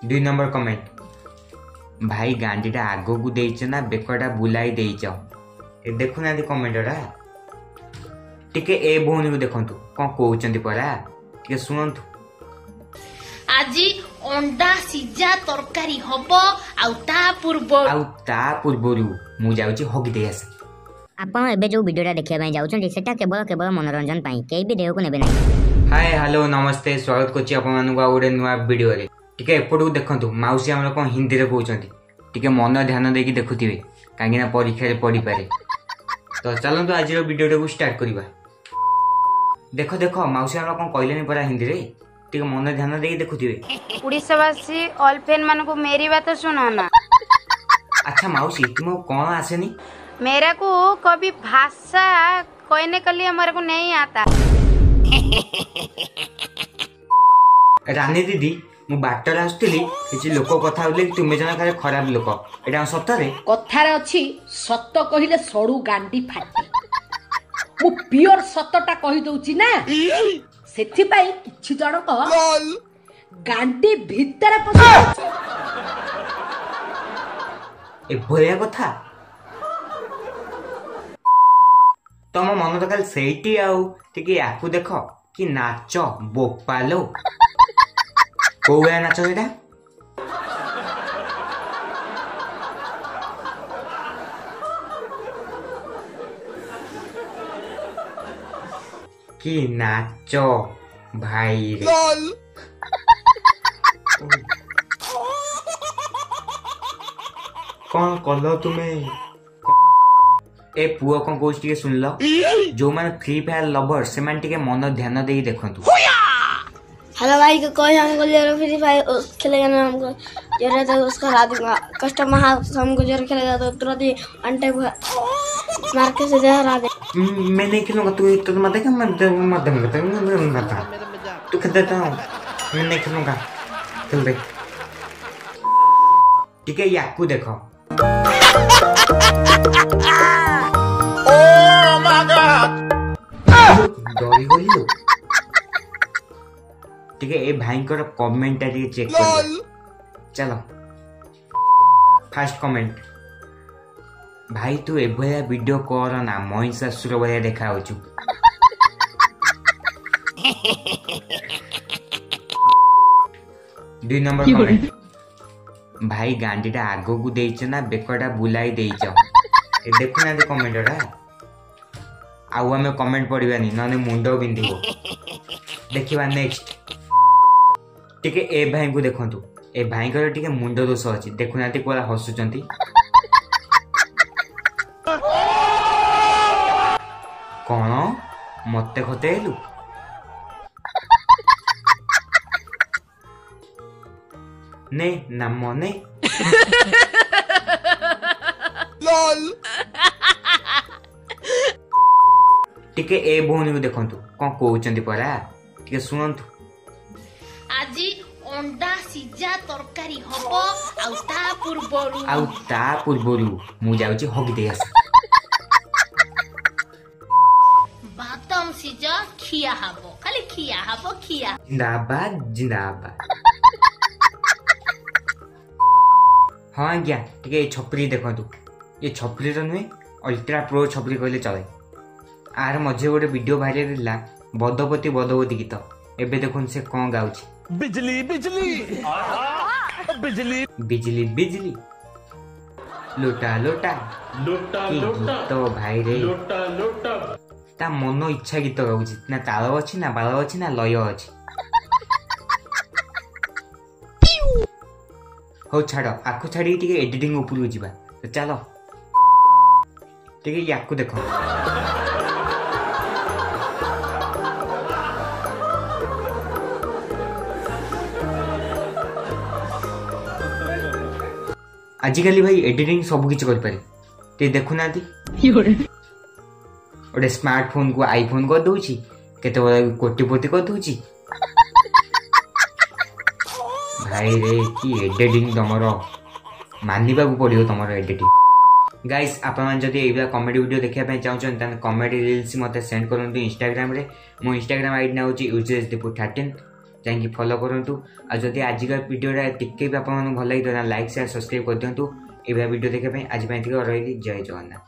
2 number comment भाई गांडीटा आगो को देइछ ना बेकटा बुलाई देइछ ए देखुना कमेंटरा टिके ए भौनी को देखंतु कोन कहउचंती परा टिके सुनंतु आजी अंडा सिजा तरकारी हबो ता पूर्वरु मु जाउची हगी दे आसे आपण एबे जो वीडियोटा देखिया पई जाउछन सेटा केवल मनोरंजन पई केई भी देह को नेबे नै। हाय हेलो नमस्ते स्वागत करछि आपण मानु गोटे नुआ वीडियो रे टिके एपटू देखंतु माउसी हमर कोन हिंदी रे कहउचंती टिके मन ध्यान देकी देखुथिबे कांगी ना परीक्षा रे पढ़ी पारे तो चलंतु आज रो वीडियो को स्टार्ट करबा। देखो देखो माउसी हमर कोन कहलेनी परा हिंदी रे टिके मन ध्यान देकी देखुथिबे। उड़ीसावासी ऑल फैन मान को मेरी बात सुनाना। अच्छा माउसी तुम कौन आसेनी? मेरा को कभी भाषा कहने के लिए हमारे को नहीं आता। रानी दीदी मु बाटर आसुतली किछि लोक कथा होले तुमे जना खाली खराब लोक एटा सत्तरे कथारे अछि सत्त कहिले सडू गांडी फाटी मु प्योर सत्तटा कहि दउछि ना सेथि पई किछि जण को गांडी भीतर पसि ए भया कथा तम मन तो खाली सेठी आउ टिके याकू देख कि नाच बोपालो कोया नाच एटा कि नाच भाई रे कौन कल तुम्हें ए पुओ कौन कौच टिके सुन लो जो माने फ्री फायर लवर से माने टिके मन ध्यान देई देखंतु। हेलो भाई को कोई हमको जरूर फ्री फायर खेलेगा ना हमको जरूरत है उसका हरा दूंगा कस्टमर हमको जरूर खेलेगा तो तुरंत ही अंटे मार के सीधे हरा दे। मैं नहीं खेलूंगा तू तो मत देख मत तू खेल देता हूँ मैं नहीं खेलूंगा खेल दे ठीक है याकू देखो डरी गलु ठीक है ए भाई को कमेंट चेक कर चलो। फर्स्ट कमेंट भाई तू एभया वीडियो कर ना महिषासुर भया देखा होचु। दुई नंबर कमेंट भाई गांडीटा आगो को देइछ ना बेकटा बुलाई देइछ ए देखुना कमेंटरा आउ आमे कमेंट पढ़िबानी नने मुंडो बिंदिबो देखिबा। नेक्स्ट टिके ए भाई को देखंतु ए भाई को टिके मुंडो दोष अछि देखुना कोला हसुचंती कौन मते खतेलु ने नाम ने लॉल टिके ए भौनी को देखंतु कोन कहउचंती परा टिके सुनंतु आजी अंडा सिजा तरकारी हबो ता पूर्वरु मु जाउची हगी दे आसे बादाम सिजा खिया हबो खाली खिया हबो खिया जिंदाबाद हाँ आज्ञा टिके छपरी देखंतु ये छपरी रो नुहे अल्ट्रा प्रो छपरी कहले चले आर मझे गोटे वीडियो वायरल होला बदपति बदवती गीत एबे देखुन से कौन गाउची बिजली बिजली बिजली बिजली बिजली लोटा लोटा लोटा लोटा तो भाई रे लोटा लोटा ता मन इच्छा गीत गाउची ना ताल अछि ना बाल अछि ना लय अछि। हो छाड़ आखु छाड़ी टिके एडिटिंग ऊपर जिबा तो चलो टिके याकू देखो आजिकली भाई एडिटिंग सब किछ कर पारे ते देखुना गोटे स्मार्टफोन को आईफोन कर दउची केते कोटिपति कर दउची भाई रे की एडिटिंग तमरो मानिबा को पड़ियो तमरो एडिटिंग। गाइस आपण मन जदी एबला कॉमेडी वीडियो देखिया पय चाहउछन तन कॉमेडी रील्स मते सेंड करंतु इंस्टाग्राम रे मो इंस्टाग्राम आईडी ना होची ugsdpu13 ଯାଇକି ଫଲୋ କରନ୍ତୁ। ଆଉ ଯଦି ଆଜିକା ଭିଡ଼ିଓଟା ଟିକେ ବି ଆପଣମାନଙ୍କୁ ଭଲ ଲାଗିଥିଲା ଲାଇକ୍ ସେୟାର ସବସ୍କ୍ରାଇବ୍ କରିଦିଅନ୍ତୁ। ଏଇଭଳିଆ ଭିଡ଼ିଓ ଦେଖିବା ପାଇଁ ଆଜି ପାଇଁ ଟିକେ ରହିଲି। ଜୟ ଜଗନ୍ନାଥ।